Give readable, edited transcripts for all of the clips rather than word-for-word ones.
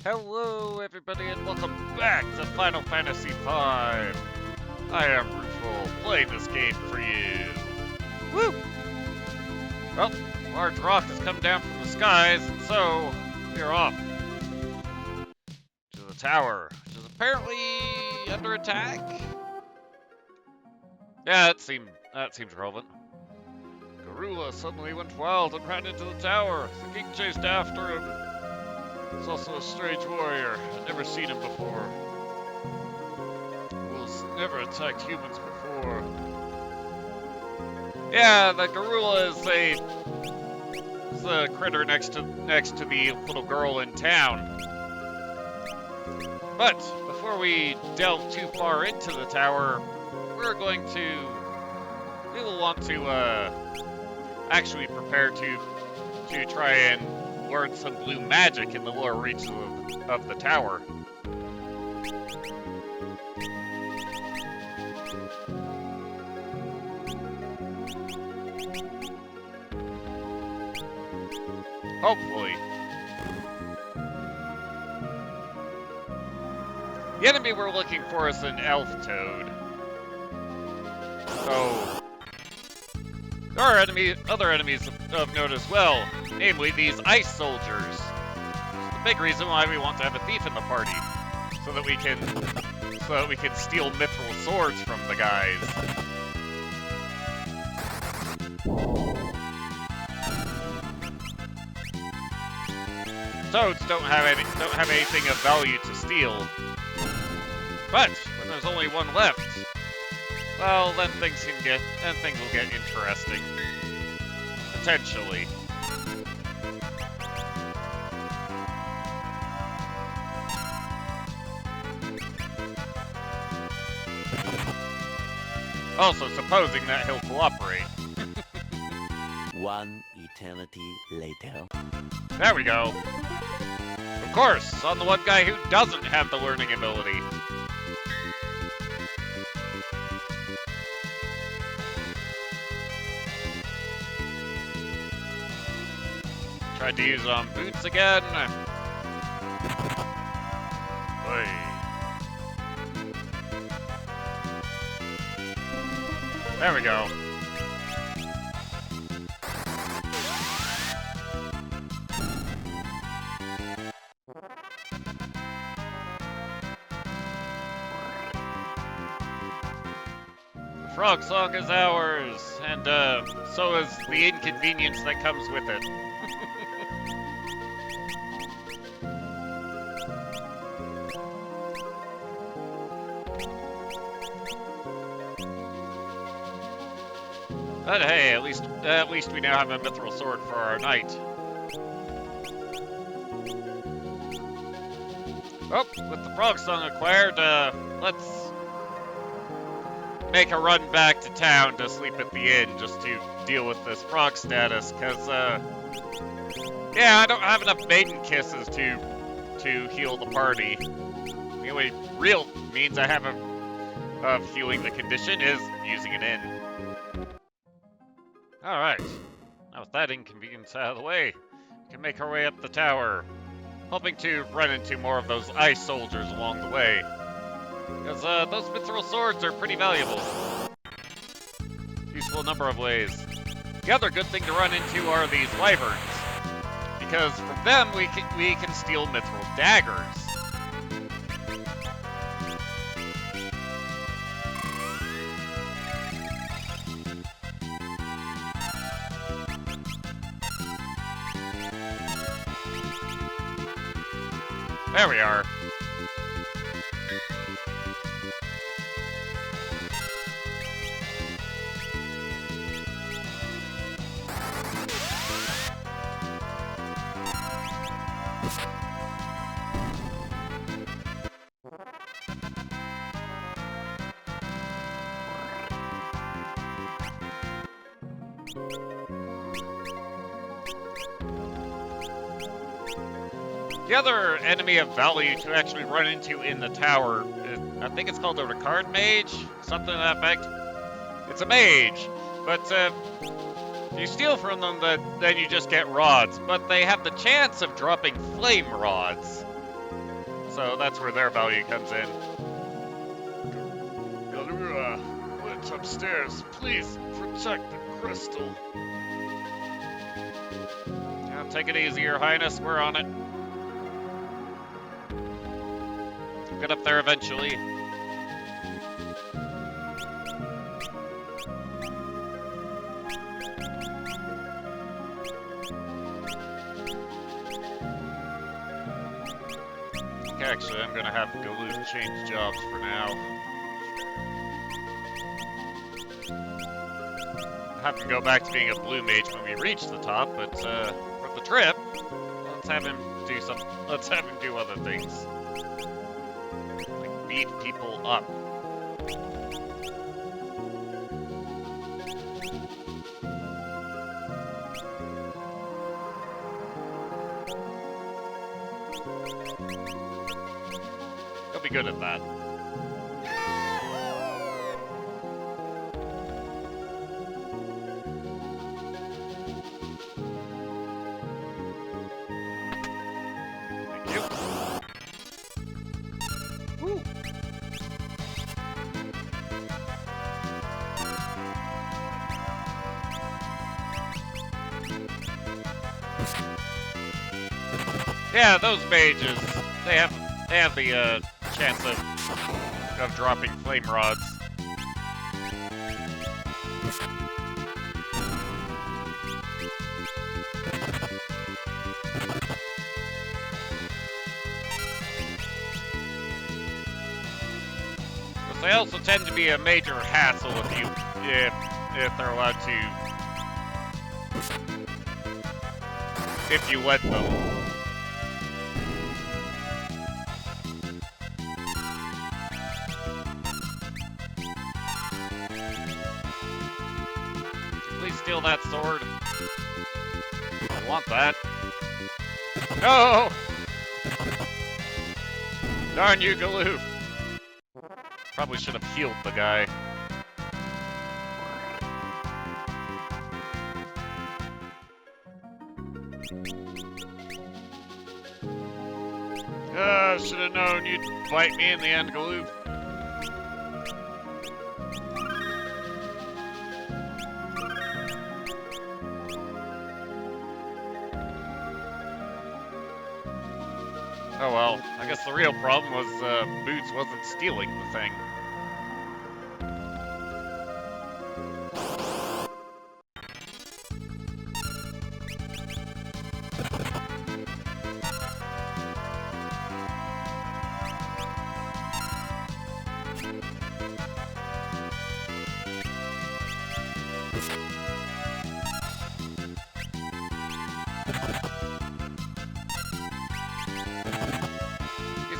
Hello, everybody, and welcome back to Final Fantasy V. I am Rueful, playing this game for you. Woo! Well, a large rock has come down from the skies, and so we are off to the tower, which is apparently under attack. Yeah, that seems relevant. Garula suddenly went wild and ran into the tower. The king chased after him. He's also a strange warrior. I've never seen him before. He's never attacked humans before. Yeah, the Garula is a critter next to the little girl in town. But before we delve too far into the tower, we will want to actually prepare to try and learn some blue magic in the lower reaches of the tower. Hopefully. The enemy we're looking for is an elf toad. So there are other enemies of note as well, namely these ice soldiers. It's the big reason why we want to have a thief in the party, so that we can steal mithril swords from the guys. Toads don't have anything of value to steal. But when there's only one left, well, then things will get interesting. Potentially. Also, supposing that he'll cooperate. One eternity later. There we go. Of course, on the one guy who doesn't have the learning ability. Tried to use boots again. Oy. There we go. The frog song is ours, and so is the inconvenience that comes with it. But hey, at least we now have a mithril sword for our knight. Oh, with the frog song acquired, let's make a run back to town to sleep at the inn just to deal with this frog status, cause yeah, I don't have enough maiden kisses to heal the party. The only real means I have of healing the condition is using an inn. Alright, now with that inconvenience out of the way, we can make our way up the tower, hoping to run into more of those ice soldiers along the way. Because those mithril swords are pretty valuable. Useful a number of ways. The other good thing to run into are these wyverns, because from them we can steal mithril daggers. There we are. The other enemy of value to actually run into in the tower, I think it's called a Ricard Mage, something to that effect. It's a mage, but if you steal from them, then you just get rods, but they have the chance of dropping flame rods. So that's where their value comes in. Galura, what's upstairs? Please protect the crystal. Yeah, take it easy, Your Highness. We're on it. Get up there eventually. Actually, I'm gonna have Galoob change jobs for now. I have to go back to being a blue mage when we reach the top, but for the trip, let's have him do let's have him do other things. Like beat people up. He'll be good at that. Thank you. Woo. Yeah, those mages, they have the chance of dropping flame rods. But they also tend to be a major hassle if they're allowed to, if you let them. Please steal that sword. I want that. No! Darn you, Galoob. Probably should have healed the guy. Should have known you'd bite me in the end, Galoob. Oh well, I guess the real problem was Boots wasn't stealing the thing.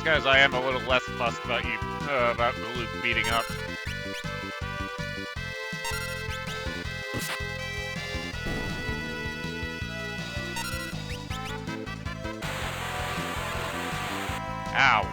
Guys, I am a little less fussed about you, about Galoob beating up. Ow.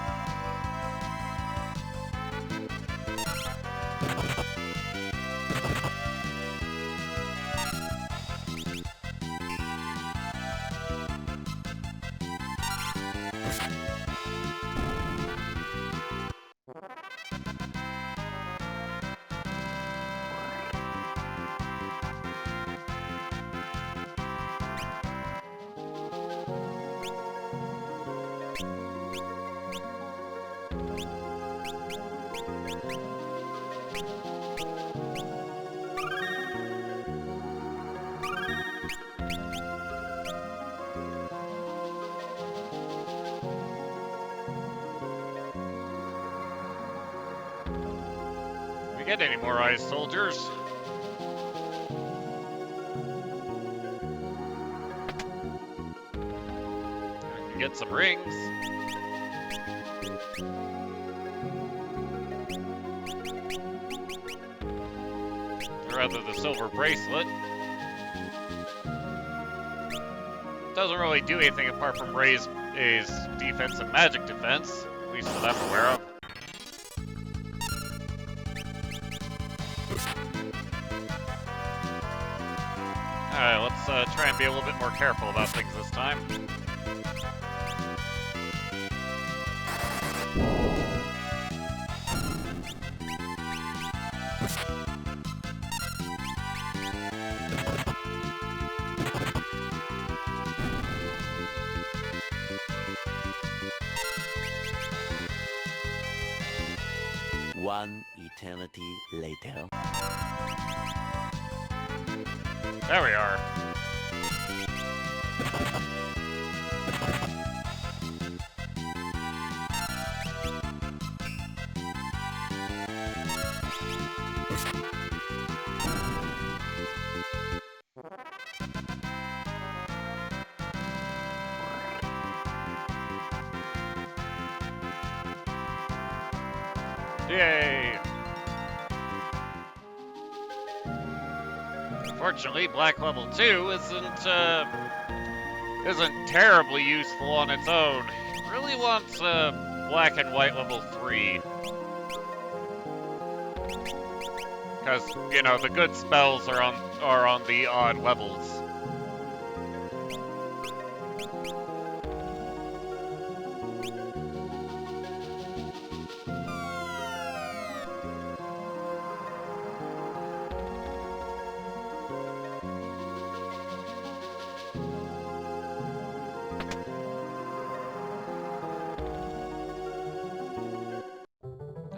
Get any more ice soldiers? I can get some rings. Or rather, the silver bracelet. Doesn't really do anything apart from raise his defense and magic defense, at least that I'm aware of. Alright, let's try and be a little bit more careful about things this time. One eternity later. There we are. Yay! Fortunately, black level 2 isn't terribly useful on its own. It really wants black and white level 3. Because, you know, the good spells are on the odd levels.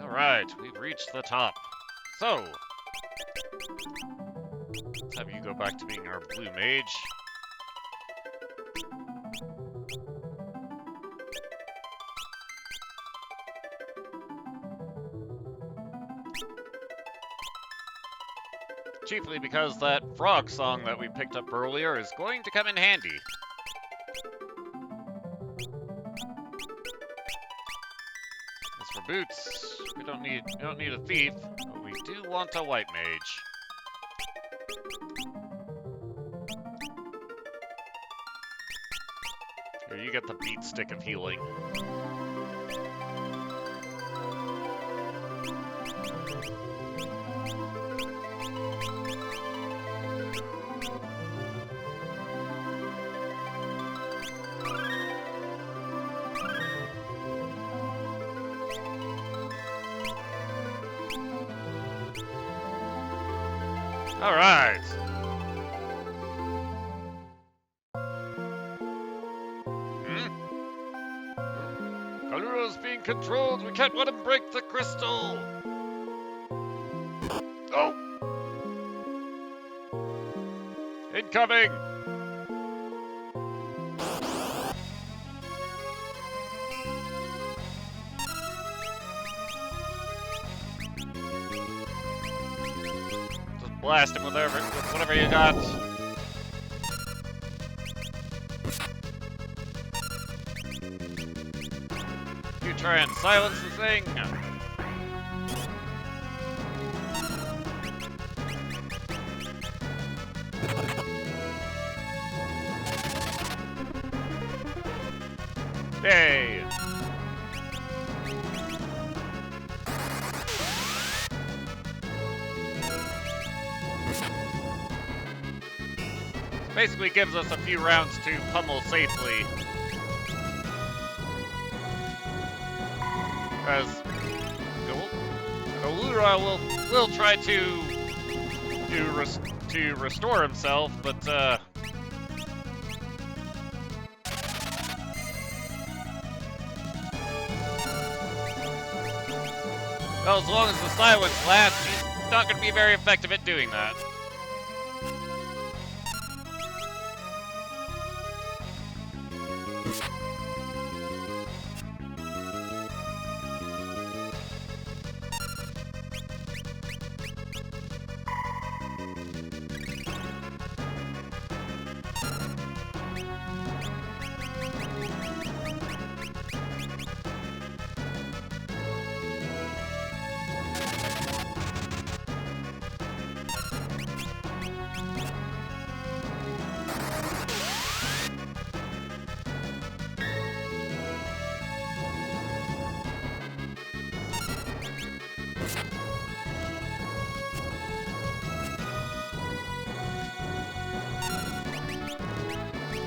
Alright, we've reached the top. So, let's have you go back to being our blue mage. Chiefly because that frog song that we picked up earlier is going to come in handy. As for boots, we don't need a thief, but we do want a white mage. Here, you get the beat stick of healing. All right. Kaluro's being controlled. We can't let him break the crystal. Oh! Incoming! Just blast him with whatever you got. You try and silence the thing. Yay! Basically gives us a few rounds to pummel safely. As Galura will try to restore himself, but well, as long as the silence lasts, he's not going to be very effective at doing that.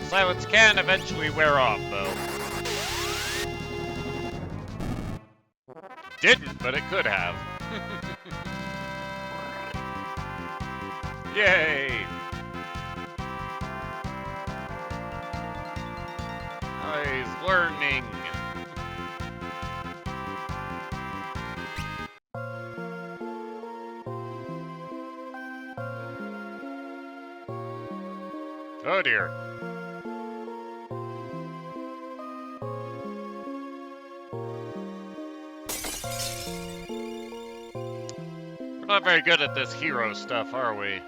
Silence can eventually wear off, though. Didn't, but it could have. Yay! Oh, he's learning. Oh dear. We're not very good at this hero stuff, are we?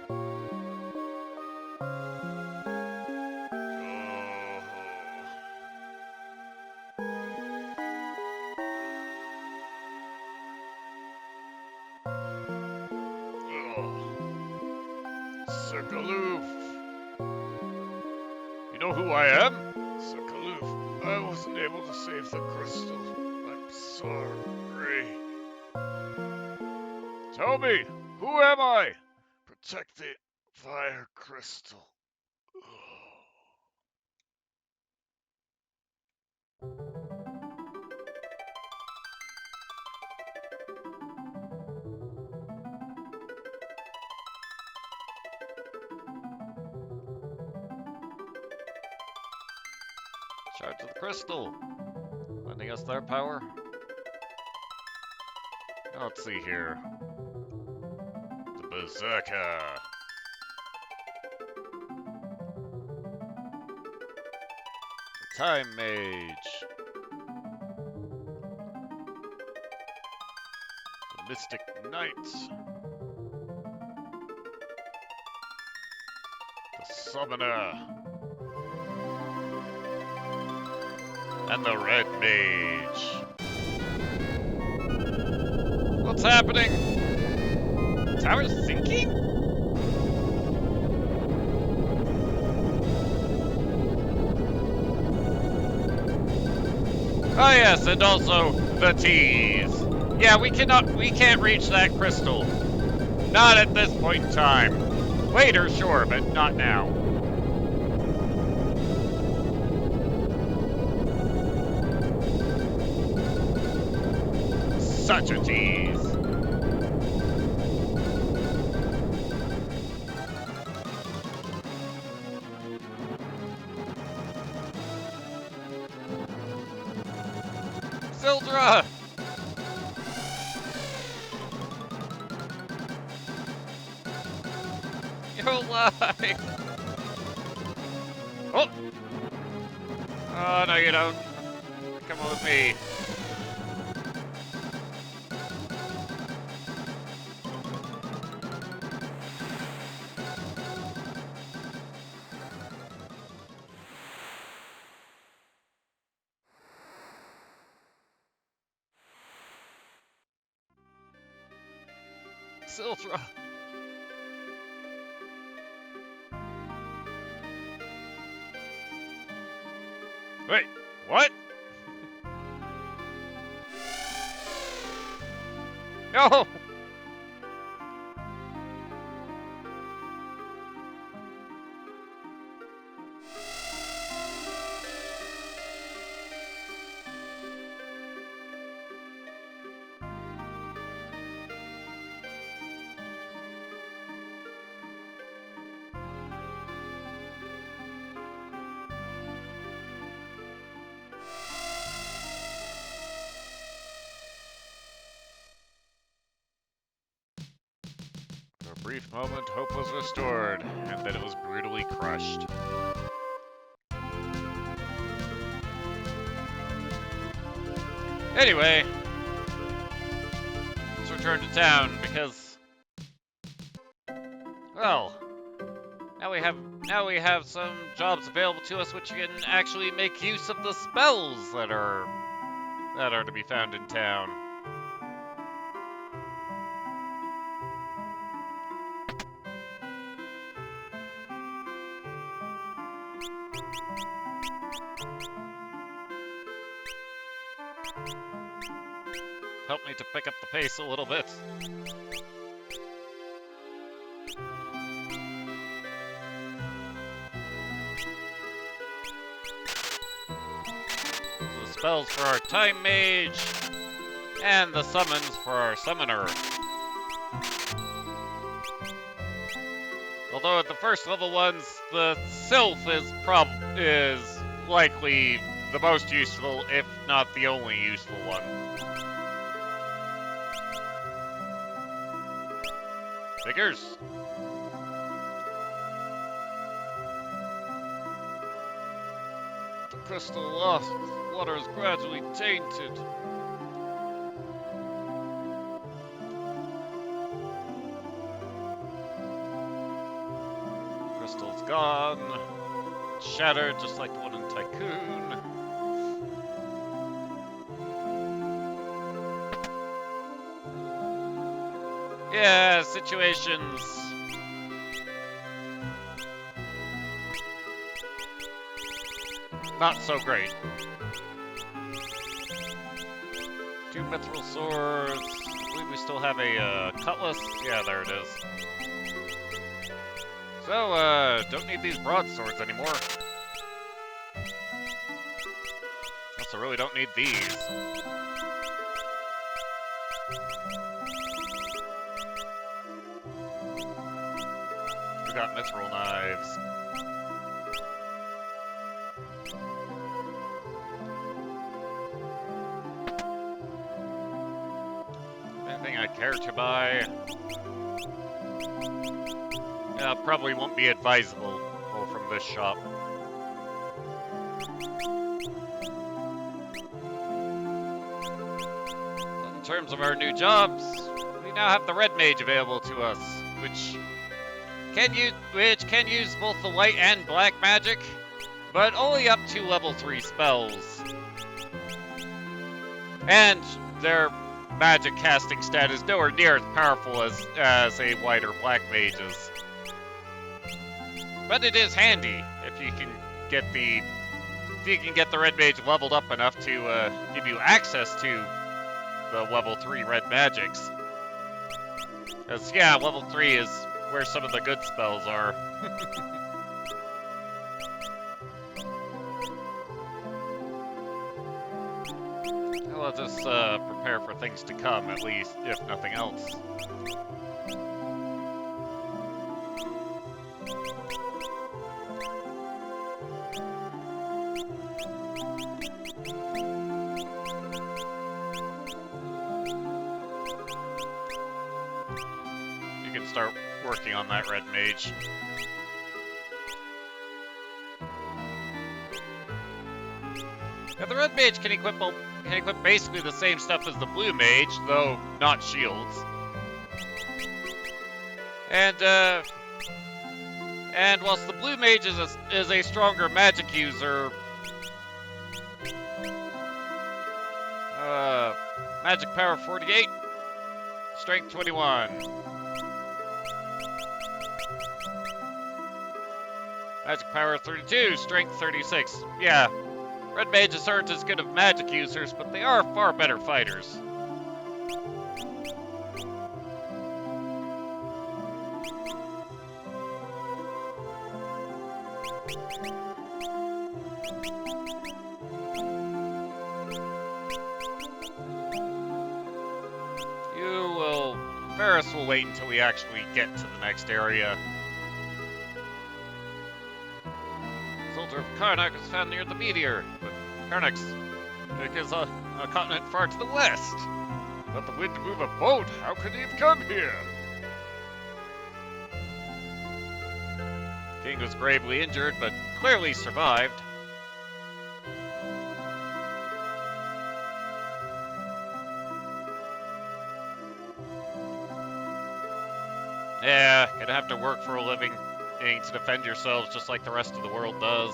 Sokoloof. You know who I am? Sokoloof. I wasn't able to save the crystal. I'm sorry. Tell me, who am I? Protect the fire crystal. Charge of the crystal. Lending us their power. Now let's see here. The Berserker. The Time Mage. The Mystic Knight. The Summoner. And the Red Mage. What's happening? The tower's sinking? Oh yes, and also the tease. Yeah, we can't reach that crystal. Not at this point in time. Later, sure, but not now. Such a tease. Sildra! You're alive! Oh! Oh, no you don't. Come on with me. Sildra! Wait, what? No! For a brief moment, hope was restored, and then it was brutally crushed. Anyway, let's return to town because, well, now we have some jobs available to us which can actually make use of the spells that are to be found in town. Help me to pick up the pace a little bit. The spells for our Time Mage, and the summons for our Summoner. Although at the first level ones, the Sylph is likely the most useful, if not the only useful one. Figures. crystal lost. Water is gradually tainted. Crystal's gone. Shattered, just like the one in Tycoon. Yeah, situations. Not so great. 2 mithril swords. I believe we still have a cutlass. Yeah, there it is. So, don't need these broadswords anymore. Also, really don't need these. We got mithril knives. Anything I care to buy? Probably won't be advisable from this shop. In terms of our new jobs, we now have the Red Mage available to us, which can use both the white and black magic, but only up to level 3 spells. And their magic casting stat is nowhere near as powerful as a white or black mage's. But it is handy if you can get the Red Mage leveled up enough to give you access to the level 3 red magics. Because yeah, level 3 is where some of the good spells are. Let us prepare for things to come, at least, if nothing else. You can start working on that red mage. Yeah, the red mage can equip basically the same stuff as the blue mage, though not shields. And whilst the blue mage is a stronger magic user, magic power 48, strength 21. Magic power 32, strength 36. Yeah. Red mages aren't as good of magic users, but they are far better fighters. Ferris will wait until we actually get to the next area. Soldier of Karnak is found near the meteor, but Karnak is a continent far to the west. Without the wind to move a boat, how could he have come here? King was gravely injured, but clearly survived. Yeah, gonna have to work for a living, to defend yourselves just like the rest of the world does.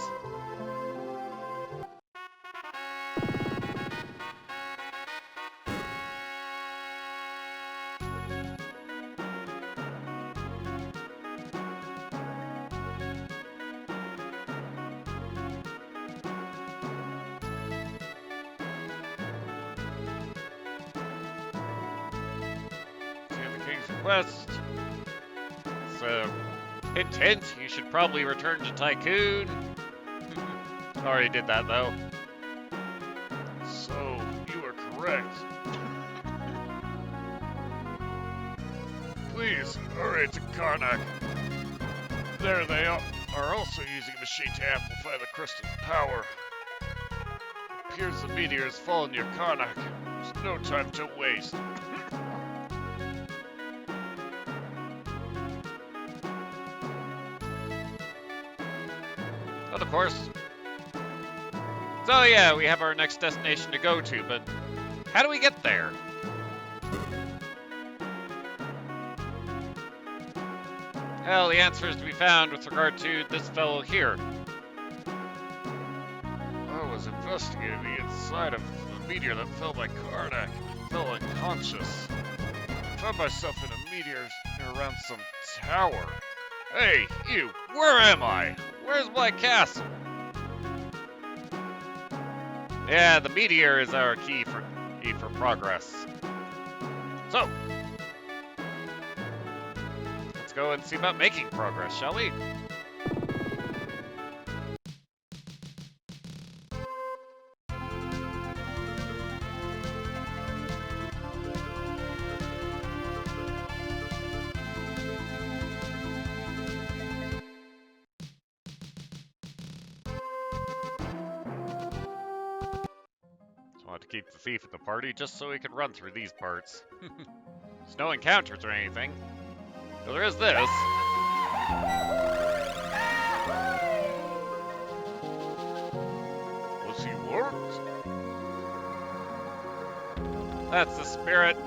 See the king's request. So, hint, you should probably return to Tycoon. Already did that, though. So, you are correct. Please, hurry to Karnak. There they are also using a machine to amplify the crystal's power. It appears the meteor has fallen near Karnak. There's no time to waste. Of course. So yeah, we have our next destination to go to, but how do we get there? Well, the answer is to be found with regard to this fellow here. I was investigating the inside of a meteor that fell by Karnak. Fell unconscious. I found myself in a meteor around some tower. Hey, you! Where am I? Where's my castle? Yeah, the meteor is our key for progress. So, let's go and see about making progress, shall we? To keep the thief at the party just so he can run through these parts. There's no encounters or anything. But there is this. Was he worked? That's the spirit.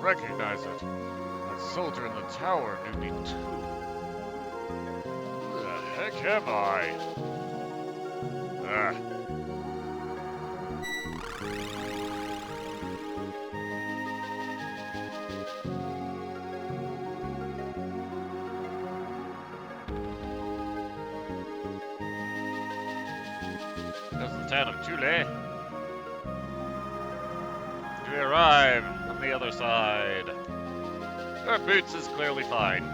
Recognize it. That soldier in the tower knew me too. Who the heck am I? There's the town of Chule. We arrive on the other side. Our boots is clearly fine.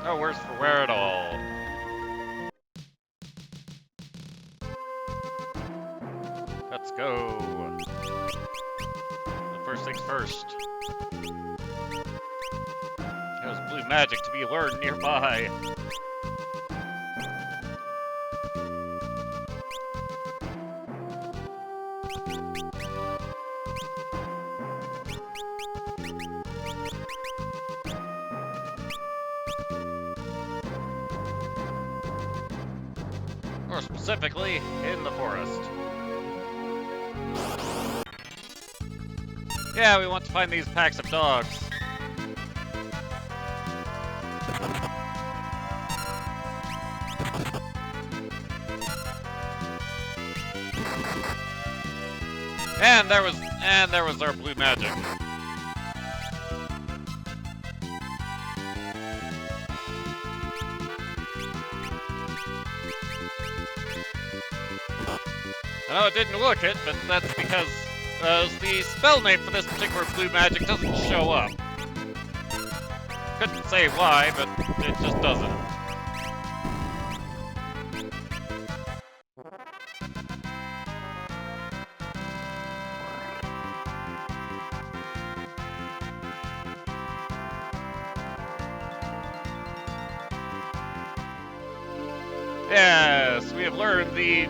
No worse for wear at all. Let's go. But first things first. There's blue magic to be learned nearby. More specifically, in the forest. Yeah, we want to find these packs of dogs. And there was our blue magic. I know it didn't look it, but that's because the spell name for this particular blue magic doesn't show up. Couldn't say why, but it just doesn't. Yes, we have learned the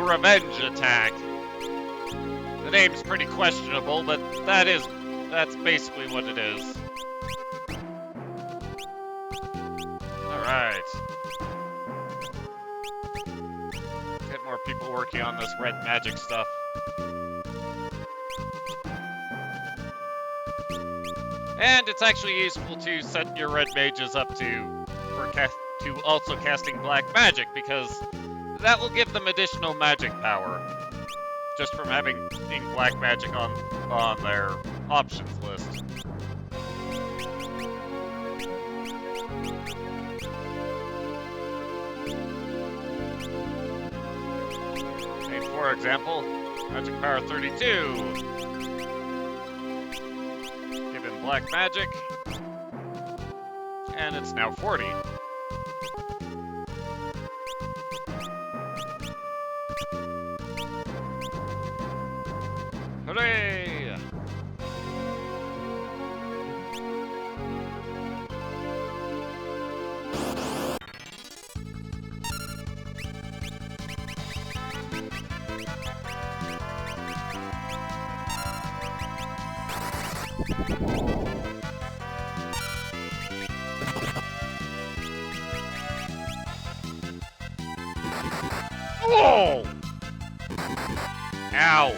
revenge attack. The name's pretty questionable, but that's basically what it is. Alright. Get more people working on this red magic stuff. And it's actually useful to set your red mages up to also casting black magic, because that will give them additional magic power, just from having black magic on their options list. And for example, magic power 32. Give him black magic, and it's now 40. Hooray! Whoa! Ow!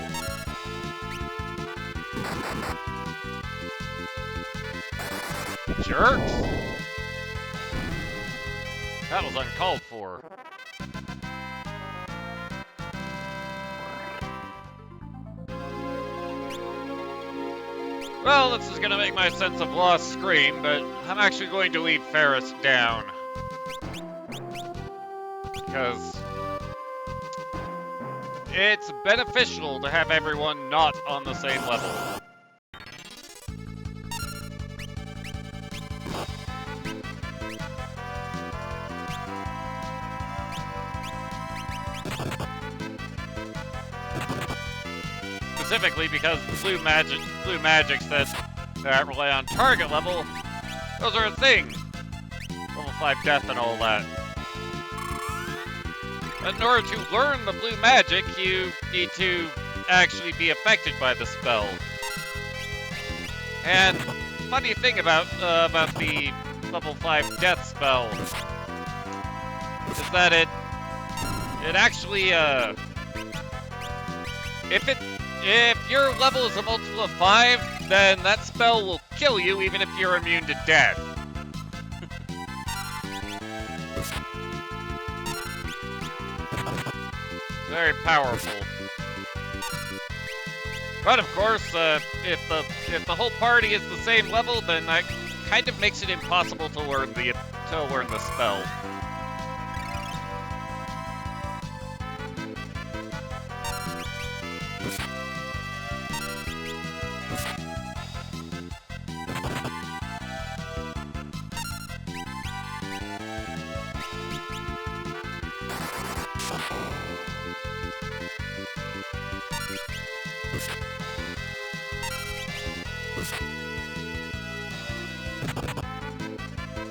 Jerks! That was uncalled for. Well, this is gonna make my sense of loss scream, but I'm actually going to leave Ferris down. Because it's beneficial to have everyone not on the same level. Specifically because the blue magics that rely on target level, those are a thing. Level 5 death and all that. But in order to learn the blue magic, you need to actually be affected by the spell. And funny thing about the level 5 death spell is that it actually if your level is a multiple of 5, then that spell will kill you even if you're immune to death. Very powerful. But of course, if the whole party is the same level, then that kind of makes it impossible to learn the spell.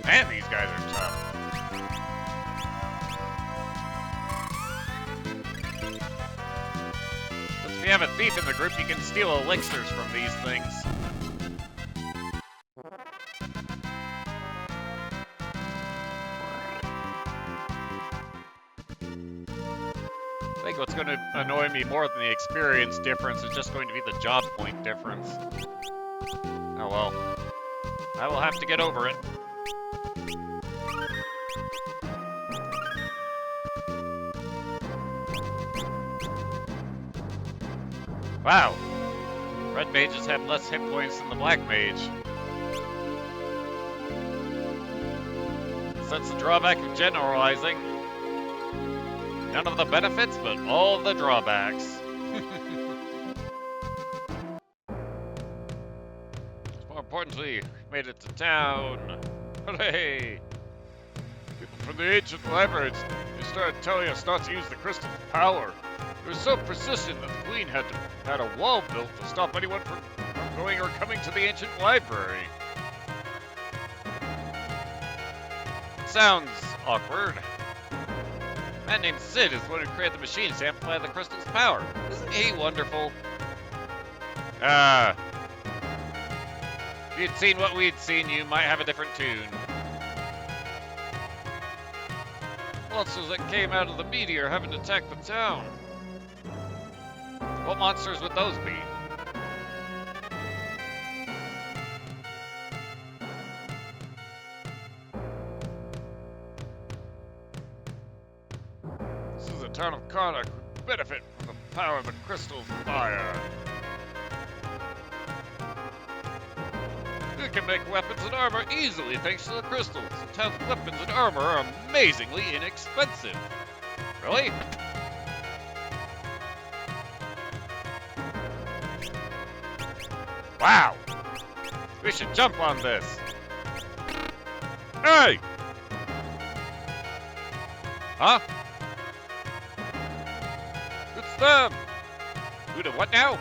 Man, these guys are tough. If you have a thief in the group, you can steal elixirs from these things. I think what's going to annoy me more than the experience difference is just going to be the job point difference. Oh well. I will have to get over it. Wow. Red mages have less hit points than the black mage. So that's the drawback of generalizing. None of the benefits, but all of the drawbacks. More importantly, we made it to town. Hooray! People from the ancient libraries, they started telling us not to use the crystal's power. It was so persistent that the Queen had a wall built to stop anyone from going or coming to the ancient library. Sounds awkward. A man named Sid is the one who created the machines to amplify the crystal's power. Isn't he wonderful? If you'd seen what we'd seen, you might have a different tune. Monsters that came out of the meteor haven't attacked the town. What monsters would those be? This is a town of Karnak who benefit from the power of the crystal's fire. You can make weapons and armor easily thanks to the crystals. The town's weapons and armor are amazingly inexpensive. Really? Wow! We should jump on this. Hey! Huh? It's them! Who did what now?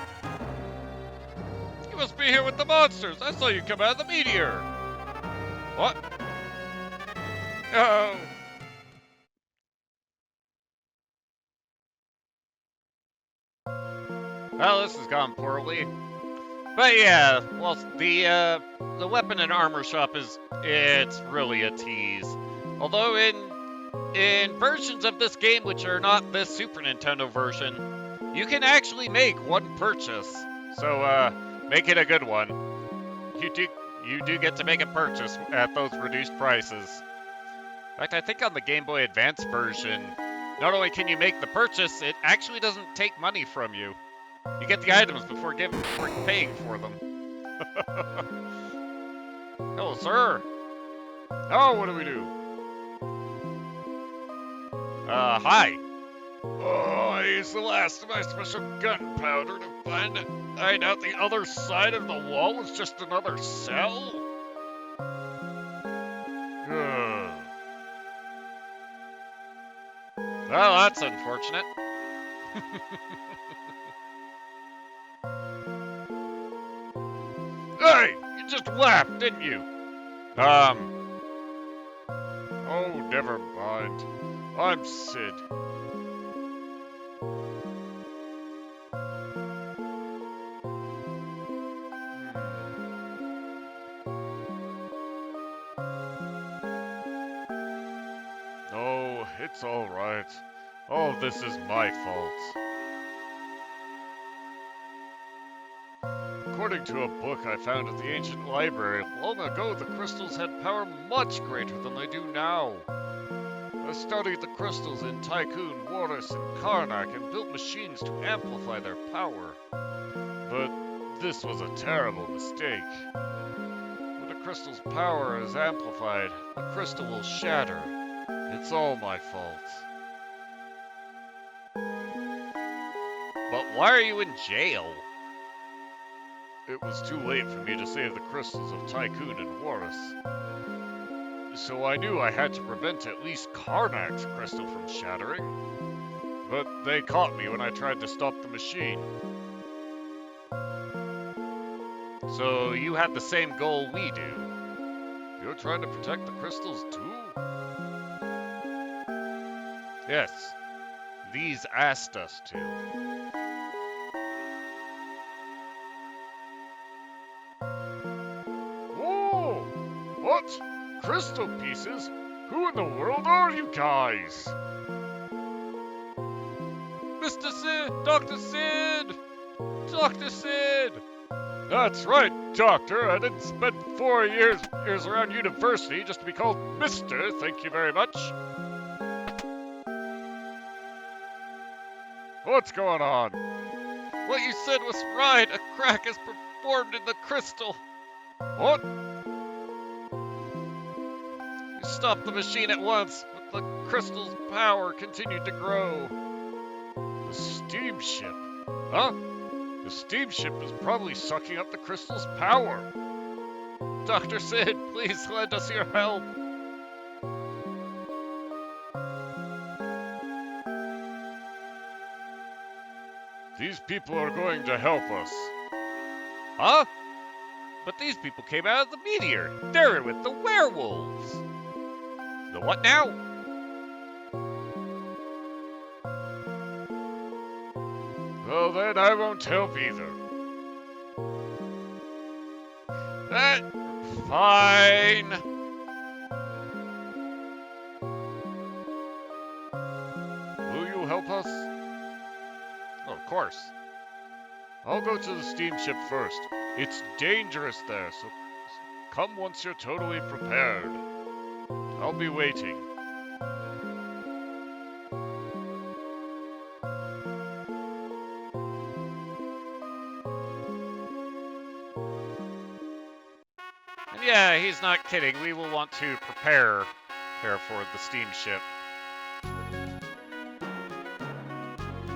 You must be here with the monsters. I saw you come out of the meteor. What? No. Well, this has gone poorly. But yeah, well, the weapon and armor shop it's really a tease. Although in versions of this game which are not this Super Nintendo version, you can actually make one purchase. So make it a good one. You do get to make a purchase at those reduced prices. In fact, I think on the Game Boy Advance version, not only can you make the purchase, it actually doesn't take money from you. You get the items before paying for them. Hello, sir. Oh, what do we do? Hi. Oh, I used the last of my special gunpowder to find out the other side of the wall was just another cell. Ugh. Well, that's unfortunate. Hey, you just laughed, didn't you? Oh, never mind. I'm Sid. No, it's all right. All this is my fault. According to a book I found at the ancient library, long ago the crystals had power much greater than they do now. I studied the crystals in Tycoon, Woes, and Karnak and built machines to amplify their power. But this was a terrible mistake. When a crystal's power is amplified, the crystal will shatter. It's all my fault. But why are you in jail? It was too late for me to save the crystals of Tycoon and Woes. So I knew I had to prevent at least Karnak's crystal from shattering. But they caught me when I tried to stop the machine. So you had the same goal we do. You're trying to protect the crystals too? Yes. These asked us to. Whoa! What? Crystal pieces? Who in the world are you guys? Mr. Sid! Dr. Sid! Dr. Sid! That's right, Doctor. I didn't spend 4 years around university just to be called Mr. Thank you very much. What's going on? What you said was right. A crack has formed in the crystal. What? You stopped the machine at once, but the crystal's power continued to grow. The steamship? Huh? The steamship is probably sucking up the crystal's power. Dr. Sid, please lend us your help. These people are going to help us. Huh? But these people came out of the meteor. They're with the werewolves. The what now? Well, then I won't help either. Fine. Will you help us? Oh, of course. I'll go to the steamship first. It's dangerous there, so come once you're totally prepared. I'll be waiting. And yeah, he's not kidding. We will want to prepare for the steamship.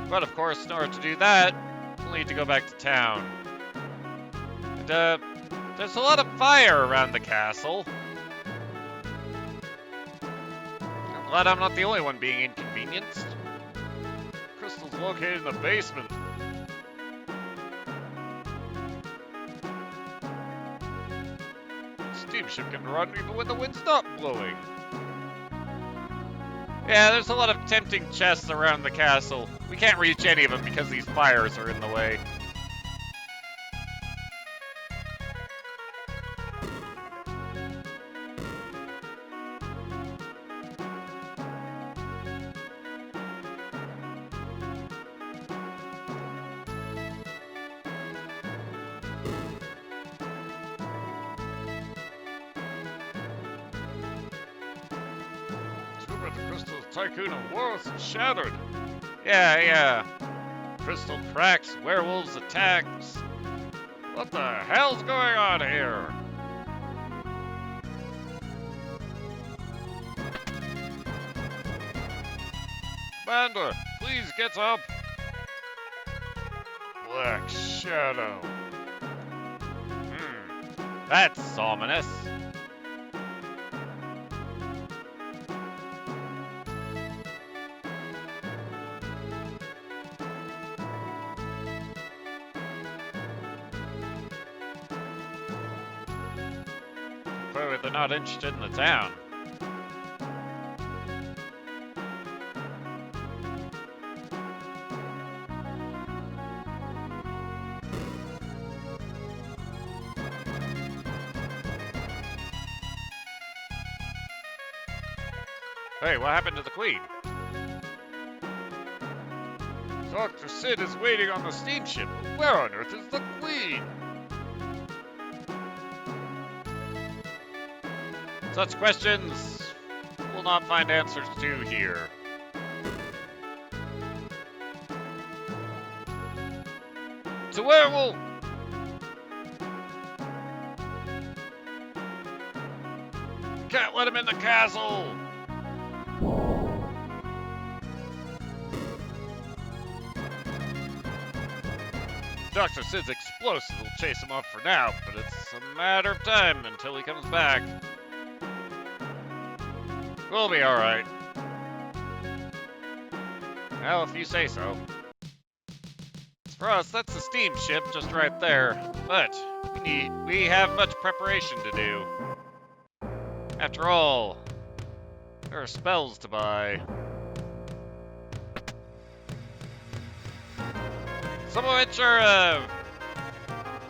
But of course, in order to do that, we'll need to go back to town. And, there's a lot of fire around the castle. I'm glad I'm not the only one being inconvenienced. Crystal's located in the basement. The steamship can run even when the wind's not blowing. Yeah, there's a lot of tempting chests around the castle. We can't reach any of them because these fires are in the way. tycoon of Woes is shattered. Yeah. Crystal cracks, werewolves attacks. What the hell's going on here? Commander, please get up. Black shadow. That's ominous. Clearly they're not interested in the town. Hey, what happened to the Queen? Dr. Sid is waiting on the steamship. Where on earth is the Queen? Such questions we'll not find answers to here. It's a werewolf! Can't let him in the castle! Dr. Sid's explosives will chase him off for now, but it's a matter of time until he comes back. We'll be alright. Well, if you say so. As for us, that's the steamship just right there. But we have much preparation to do. After all, there are spells to buy. Some of which are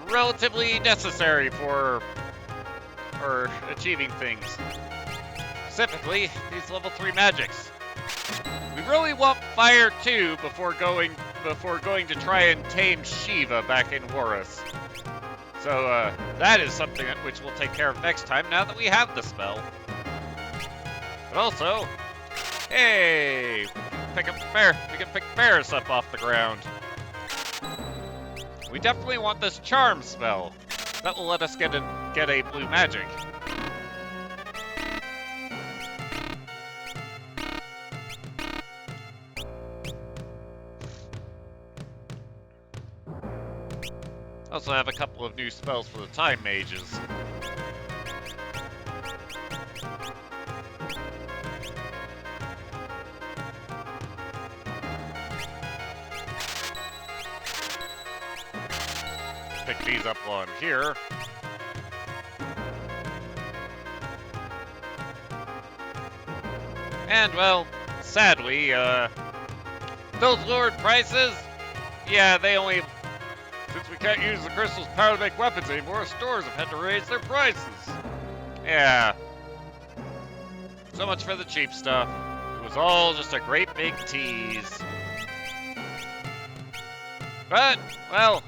relatively necessary for achieving things. Specifically, these level 3 magics. We really want fire too before going to try and tame Shiva back in Horus. So that is something which we'll take care of next time now that we have the spell. But also, hey, we can pick bears up off the ground. We definitely want this charm spell. That will let us get a blue magic. Also have a couple of new spells for the time mages. Pick these up while I'm here. And, well, sadly, those lowered prices, yeah, they only... Since we can't use the crystal's power to make weapons anymore, stores have had to raise their prices. Yeah. So much for the cheap stuff. It was all just a great big tease. But, well...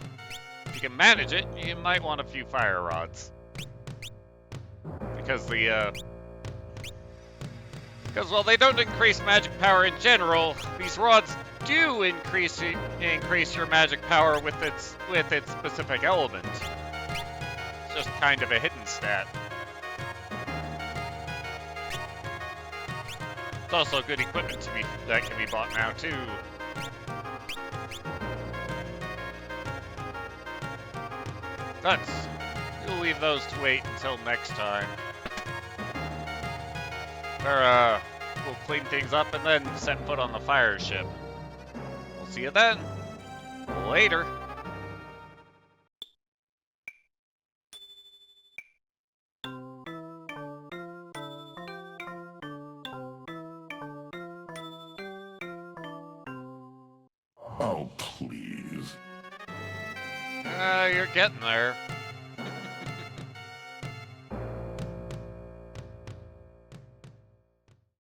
If you can manage it, you might want a few fire rods. Because while they don't increase magic power in general, these rods do increase your magic power with its specific element. It's just kind of a hidden stat. It's also good equipment that can be bought now too. But we'll leave those to wait until next time. Where, we'll clean things up and then set foot on the fire ship. We'll see you then. Later. Oh, please. You're getting there.